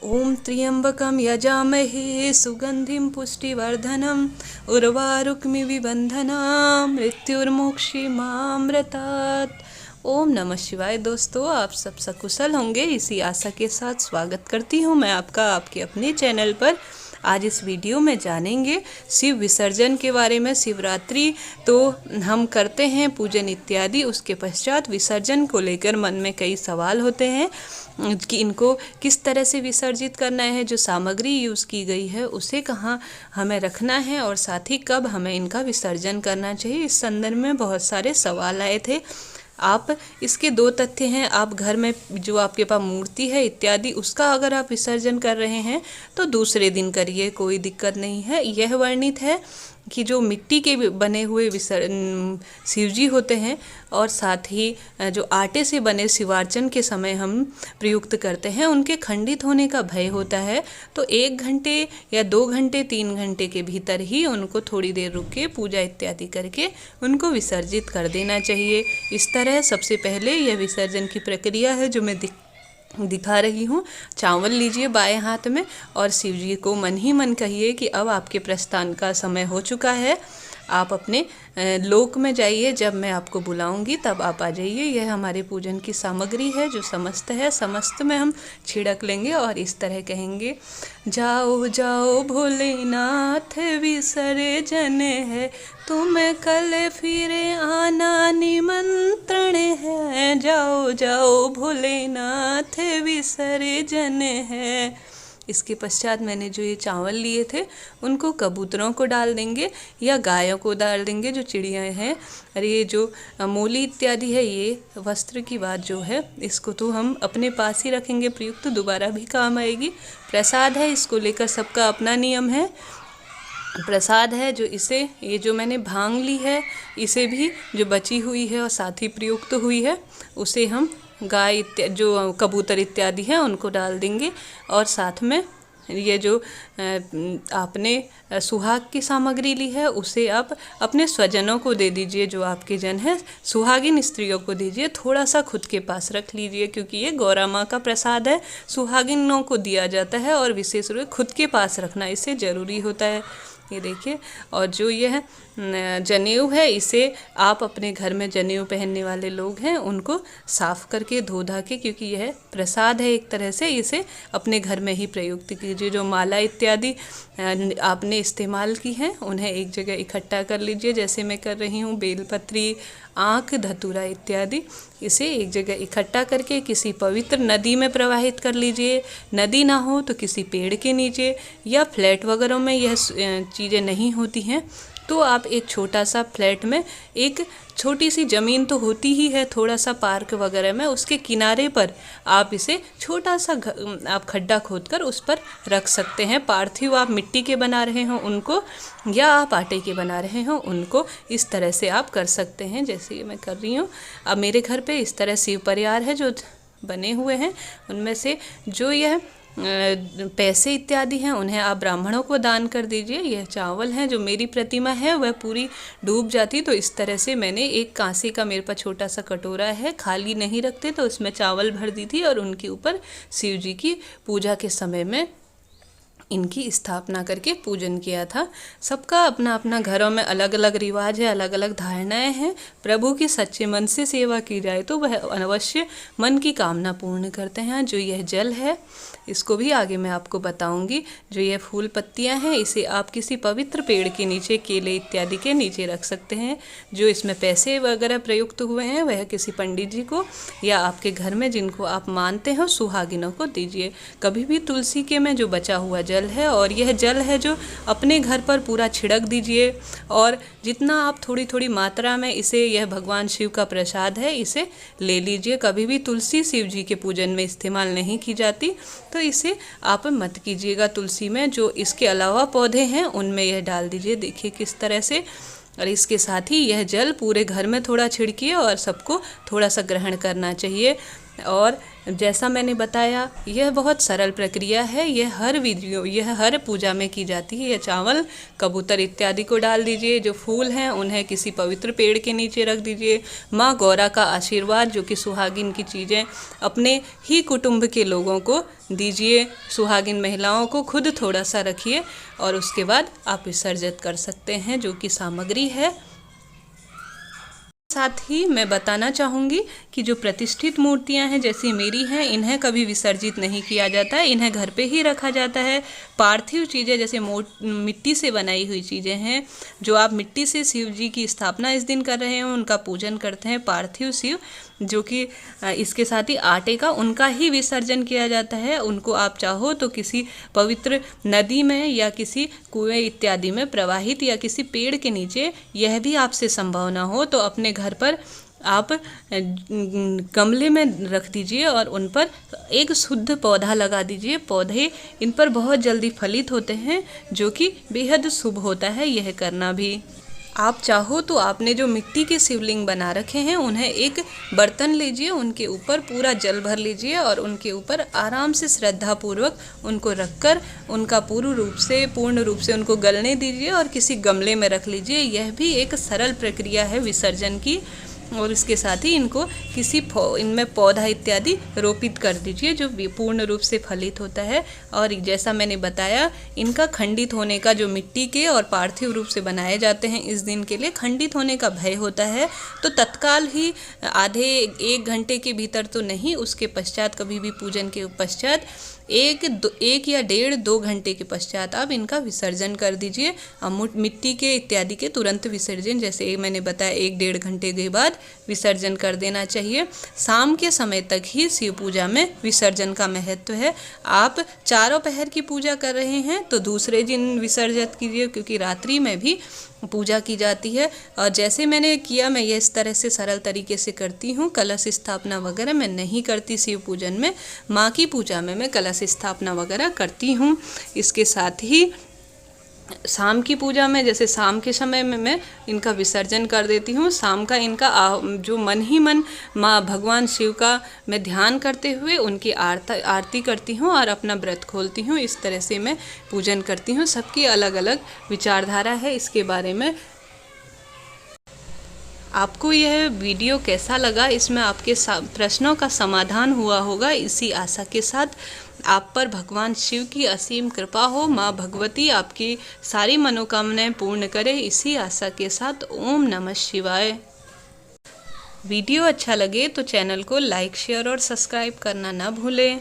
ओम त्र्यंबकं यजामहे सुगंधिं पुष्टिवर्धनम् उर्वारुकमिव बंधनान् मृत्युर्मुक्षीमामृतात्। ओम नमः शिवाय। दोस्तों, आप सब सकुशल होंगे, इसी आशा के साथ स्वागत करती हूँ मैं आपका आपके अपने चैनल पर। आज इस वीडियो में जानेंगे शिव विसर्जन के बारे में। शिवरात्रि तो हम करते हैं पूजन इत्यादि, उसके पश्चात विसर्जन को लेकर मन में कई सवाल होते हैं कि इनको किस तरह से विसर्जित करना है, जो सामग्री यूज़ की गई है उसे कहाँ हमें रखना है और साथ ही कब हमें इनका विसर्जन करना चाहिए। इस संदर्भ में बहुत सारे सवाल आए थे। आप इसके दो तथ्य हैं। आप घर में जो आपके पास मूर्ति है इत्यादि, उसका अगर आप विसर्जन कर रहे हैं तो दूसरे दिन करिए, कोई दिक्कत नहीं है। यह वर्णित है कि जो मिट्टी के बने हुए शिवजी होते हैं और साथ ही जो आटे से बने शिवार्चन के समय हम प्रयुक्त करते हैं, उनके खंडित होने का भय होता है। तो 1 घंटे या 2 घंटे 3 घंटे के भीतर ही उनको थोड़ी देर रुक के पूजा इत्यादि करके उनको विसर्जित कर देना चाहिए। इस तरह सबसे पहले यह विसर्जन की प्रक्रिया है जो मैं दिखा रही हूँ। चावल लीजिए बाएं हाथ में और शिव जी को मन ही मन कहिए कि अब आपके प्रस्थान का समय हो चुका है। आप अपने लोक में जाइए, जब मैं आपको बुलाऊंगी तब आप आ जाइए। यह हमारे पूजन की सामग्री है जो समस्त है, समस्त में हम छिड़क लेंगे और इस तरह कहेंगे, जाओ जाओ भोलेनाथ विसर्जन है, तुम्हें कल फिर आना निमंत्रण है। जाओ जाओ भोलेनाथ विसर्जन है। इसके पश्चात मैंने जो ये चावल लिए थे उनको कबूतरों को डाल देंगे या गायों को डाल देंगे, जो चिड़िया हैं। अरे ये जो मोली इत्यादि है, ये वस्त्र की बात जो है, इसको तो हम अपने पास ही रखेंगे, प्रयुक्त दोबारा भी काम आएगी। प्रसाद है, इसको लेकर सबका अपना नियम है। प्रसाद है जो इसे, ये जो मैंने भांग ली है, इसे भी जो बची हुई है और साथ ही प्रयुक्त हुई है उसे हम गाय इत्यादि, जो कबूतर इत्यादि हैं, उनको डाल देंगे। और साथ में ये जो आपने सुहाग की सामग्री ली है उसे आप अपने स्वजनों को दे दीजिए, जो आपके जन हैं, सुहागिन स्त्रियों को दीजिए। थोड़ा सा खुद के पास रख लीजिए, क्योंकि ये गौरा माँ का प्रसाद है, सुहागिनों को दिया जाता है और विशेष रूप से खुद के पास रखना इससे ज़रूरी होता है। ये देखिए। और जो यह जनेऊ है, इसे आप अपने घर में जनेऊ पहनने वाले लोग हैं उनको साफ़ करके धो धा के, क्योंकि यह प्रसाद है एक तरह से, इसे अपने घर में ही प्रयुक्त कीजिए। जो माला इत्यादि आपने इस्तेमाल की हैं उन्हें एक जगह इकट्ठा कर लीजिए, जैसे मैं कर रही हूँ। बेलपत्री, आँख, धतूरा इत्यादि, इसे एक जगह इकट्ठा करके किसी पवित्र नदी में प्रवाहित कर लीजिए। नदी ना हो तो किसी पेड़ के नीचे या फ्लैट वगैरह में यह चीज़ें नहीं होती हैं तो आप एक छोटा सा फ्लैट में, एक छोटी सी ज़मीन तो होती ही है थोड़ा सा पार्क वगैरह में, उसके किनारे पर आप इसे छोटा सा आप खड्डा खोदकर उस पर रख सकते हैं। पार्थिव आप मिट्टी के बना रहे हो उनको या आप आटे के बना रहे हो उनको, इस तरह से आप कर सकते हैं जैसे ये मैं कर रही हूँ। अब मेरे घर पे इस तरह शिव परिवार है जो बने हुए हैं, उनमें से जो यह पैसे इत्यादि हैं उन्हें आप ब्राह्मणों को दान कर दीजिए। यह चावल है, जो मेरी प्रतिमा है वह पूरी डूब जाती, तो इस तरह से मैंने एक कांसे का मेरे पास छोटा सा कटोरा है, खाली नहीं रखते, तो उसमें चावल भर दी थी और उनके ऊपर शिव जी की पूजा के समय में इनकी स्थापना करके पूजन किया था। सबका अपना अपना घरों में अलग अलग रिवाज है, अलग अलग धारणाएं हैं। प्रभु की सच्चे मन से सेवा की जाए तो वह अवश्य मन की कामना पूर्ण करते हैं। जो यह जल है इसको भी आगे मैं आपको बताऊंगी। जो यह फूल पत्तियां हैं इसे आप किसी पवित्र पेड़ के नीचे, केले इत्यादि के नीचे रख सकते हैं। जो इसमें पैसे वगैरह प्रयुक्त हुए हैं वह किसी पंडित जी को या आपके घर में जिनको आप मानते हो सुहागिनों को दीजिए। कभी भी तुलसी के में जो बचा हुआ जल है, और यह जल है जो अपने घर पर पूरा छिड़क दीजिए, और जितना आप थोड़ी थोड़ी मात्रा में इसे, यह भगवान शिव का प्रसाद है, इसे ले लीजिए। कभी भी तुलसी शिव जी के पूजन में इस्तेमाल नहीं की जाती, तो इसे आप मत कीजिएगा। तुलसी में जो इसके अलावा पौधे हैं उनमें यह डाल दीजिए, देखिए किस तरह से। और इसके साथ ही यह जल पूरे घर में थोड़ा छिड़किए और सबको थोड़ा सा ग्रहण करना चाहिए। और जैसा मैंने बताया यह बहुत सरल प्रक्रिया है। यह हर पूजा में की जाती है। यह चावल, कबूतर इत्यादि को डाल दीजिए। जो फूल हैं उन्हें किसी पवित्र पेड़ के नीचे रख दीजिए। माँ गौरा का आशीर्वाद, जो कि सुहागिन की चीज़ें, अपने ही कुटुंब के लोगों को दीजिए। सुहागिन महिलाओं को खुद थोड़ा सा रखिए और उसके बाद आप विसर्जित कर सकते हैं जो कि सामग्री है। साथ ही मैं बताना चाहूँगी कि जो प्रतिष्ठित मूर्तियाँ हैं जैसी मेरी हैं, इन्हें कभी विसर्जित नहीं किया जाता है। इन्हें घर पे ही रखा जाता है। पार्थिव चीज़ें जैसे मिट्टी से बनाई हुई चीज़ें हैं, जो आप मिट्टी से शिव जी की स्थापना इस दिन कर रहे हैं, उनका पूजन करते हैं। पार्थिव शिव जो कि इसके साथ ही आटे का, उनका ही विसर्जन किया जाता है। उनको आप चाहो तो किसी पवित्र नदी में या किसी कुएं इत्यादि में प्रवाहित या किसी पेड़ के नीचे, यह भी आपसे संभव ना हो तो अपने घर पर आप गमले में रख दीजिए और उन पर एक शुद्ध पौधा लगा दीजिए। पौधे इन पर बहुत जल्दी फलित होते हैं, जो कि बेहद शुभ होता है यह करना भी। आप चाहो तो आपने जो मिट्टी के शिवलिंग बना रखे हैं उन्हें एक बर्तन लीजिए, उनके ऊपर पूरा जल भर लीजिए और उनके ऊपर आराम से श्रद्धापूर्वक उनको रखकर उनका पूर्ण रूप से उनको गलने दीजिए और किसी गमले में रख लीजिए। यह भी एक सरल प्रक्रिया है विसर्जन की। और इसके साथ ही इनको इनमें पौधा इत्यादि रोपित कर दीजिए जो पूर्ण रूप से फलित होता है। और जैसा मैंने बताया, इनका खंडित होने का, जो मिट्टी के और पार्थिव रूप से बनाए जाते हैं इस दिन के लिए, खंडित होने का भय होता है तो तत्काल ही आधे 1 घंटे के भीतर तो नहीं, उसके पश्चात कभी भी पूजन के पश्चात 1 या 1.5-2 घंटे के पश्चात आप इनका विसर्जन कर दीजिए। मिट्टी के इत्यादि के तुरंत विसर्जन, जैसे मैंने बताया 1-1.5 घंटे के बाद विसर्जन कर देना चाहिए। शाम के समय तक ही शिव पूजा में विसर्जन का महत्व है। आप चारों पहर की पूजा कर रहे हैं तो दूसरे दिन विसर्जित कीजिए, क्योंकि रात्रि में भी पूजा की जाती है। और जैसे मैंने किया, मैं ये इस तरह से सरल तरीके से करती हूँ। कलश स्थापना वगैरह मैं नहीं करती शिव पूजन में। माँ की पूजा में मैं कलश स्थापना वगैरह करती हूँ। इसके साथ ही शाम की पूजा में, जैसे शाम के समय में मैं इनका विसर्जन कर देती हूँ। शाम का इनका जो मन ही मन माँ भगवान शिव का मैं ध्यान करते हुए उनकी आरती करती हूँ और अपना व्रत खोलती हूँ। इस तरह से मैं पूजन करती हूँ। सबकी अलग अलग विचारधारा है इसके बारे में। आपको यह वीडियो कैसा लगा, इसमें आपके प्रश्नों का समाधान हुआ होगा, इसी आशा के साथ आप पर भगवान शिव की असीम कृपा हो। माँ भगवती आपकी सारी मनोकामनाएं पूर्ण करे, इसी आशा के साथ ओम नमः शिवाय। वीडियो अच्छा लगे तो चैनल को लाइक, शेयर और सब्सक्राइब करना ना भूलें।